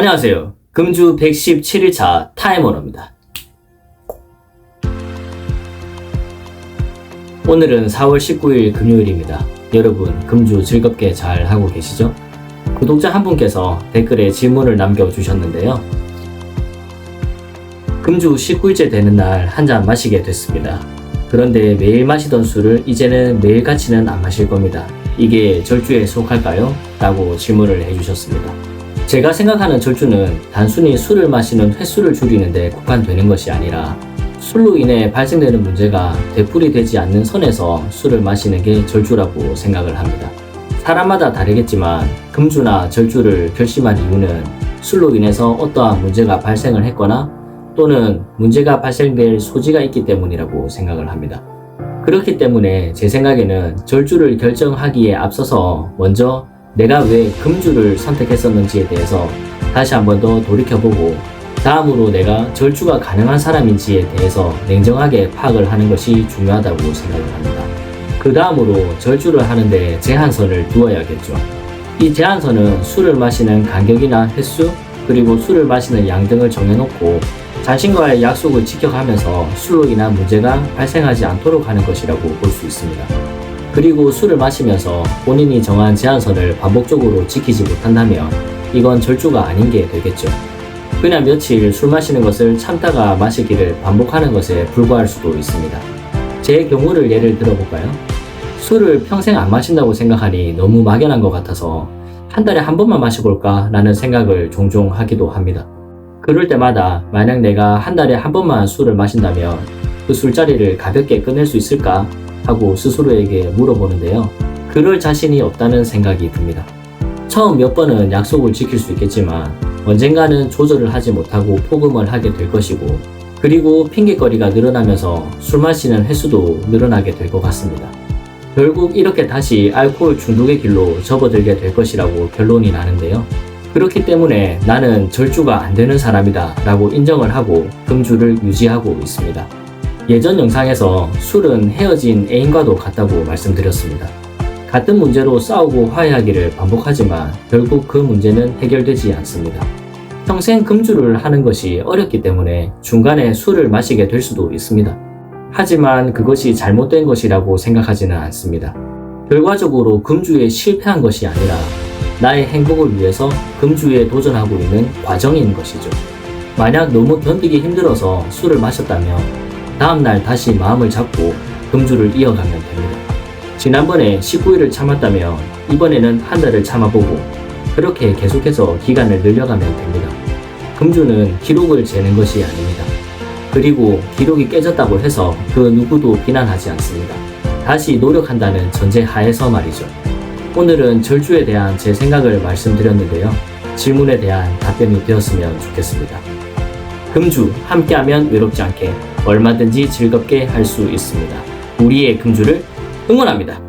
안녕하세요. 금주 117일차 타임머너입니다. 오늘은 4월 19일 금요일입니다. 여러분 금주 즐겁게 잘 하고 계시죠? 구독자 한 분께서 댓글에 질문을 남겨주셨는데요. 금주 19일째 되는 날 한 잔 마시게 됐습니다. 그런데 매일 마시던 술을 이제는 매일같이는 안 마실 겁니다. 이게 절주에 속할까요? 라고 질문을 해주셨습니다. 제가 생각하는 절주는 단순히 술을 마시는 횟수를 줄이는데 국한되는 것이 아니라 술로 인해 발생되는 문제가 되풀이되지 않는 선에서 술을 마시는 게 절주라고 생각을 합니다. 사람마다 다르겠지만 금주나 절주를 결심한 이유는 술로 인해서 어떠한 문제가 발생을 했거나 또는 문제가 발생될 소지가 있기 때문이라고 생각을 합니다. 그렇기 때문에 제 생각에는 절주를 결정하기에 앞서서 먼저 내가 왜 금주를 선택했었는지에 대해서 다시 한 번 더 돌이켜보고 다음으로 내가 절주가 가능한 사람인지에 대해서 냉정하게 파악을 하는 것이 중요하다고 생각을 합니다. 그 다음으로 절주를 하는데 제한선을 두어야겠죠. 이 제한선은 술을 마시는 간격이나 횟수 그리고 술을 마시는 양 등을 정해놓고 자신과의 약속을 지켜가면서 술로 인한 문제가 발생하지 않도록 하는 것이라고 볼 수 있습니다. 그리고 술을 마시면서 본인이 정한 제한선을 반복적으로 지키지 못한다면 이건 절주가 아닌 게 되겠죠. 그냥 며칠 술 마시는 것을 참다가 마시기를 반복하는 것에 불과할 수도 있습니다. 제 경우를 예를 들어볼까요? 술을 평생 안 마신다고 생각하니 너무 막연한 것 같아서 한 달에 한 번만 마셔볼까 라는 생각을 종종 하기도 합니다. 그럴 때마다 만약 내가 한 달에 한 번만 술을 마신다면 그 술자리를 가볍게 끝낼 수 있을까 하고 스스로에게 물어보는데요. 그럴 자신이 없다는 생각이 듭니다. 처음 몇 번은 약속을 지킬 수 있겠지만 언젠가는 조절을 하지 못하고 폭음을 하게 될 것이고 그리고 핑계거리가 늘어나면서 술 마시는 횟수도 늘어나게 될 것 같습니다. 결국 이렇게 다시 알코올 중독의 길로 접어들게 될 것이라고 결론이 나는데요. 그렇기 때문에 나는 절주가 안 되는 사람이다 라고 인정을 하고 금주를 유지하고 있습니다. 예전 영상에서 술은 헤어진 애인과도 같다고 말씀드렸습니다. 같은 문제로 싸우고 화해하기를 반복하지만 결국 그 문제는 해결되지 않습니다. 평생 금주를 하는 것이 어렵기 때문에 중간에 술을 마시게 될 수도 있습니다. 하지만 그것이 잘못된 것이라고 생각하지는 않습니다. 결과적으로 금주에 실패한 것이 아니라 나의 행복을 위해서 금주에 도전하고 있는 과정인 것이죠. 만약 너무 견디기 힘들어서 술을 마셨다면 다음날 다시 마음을 잡고 금주를 이어가면 됩니다. 지난번에 19일을 참았다면 이번에는 한 달을 참아보고 그렇게 계속해서 기간을 늘려가면 됩니다. 금주는 기록을 재는 것이 아닙니다. 그리고 기록이 깨졌다고 해서 그 누구도 비난하지 않습니다. 다시 노력한다는 전제 하에서 말이죠. 오늘은 절주에 대한 제 생각을 말씀드렸는데요. 질문에 대한 답변이 되었으면 좋겠습니다. 금주, 함께하면 외롭지 않게 얼마든지 즐겁게 할 수 있습니다. 우리의 금주를 응원합니다.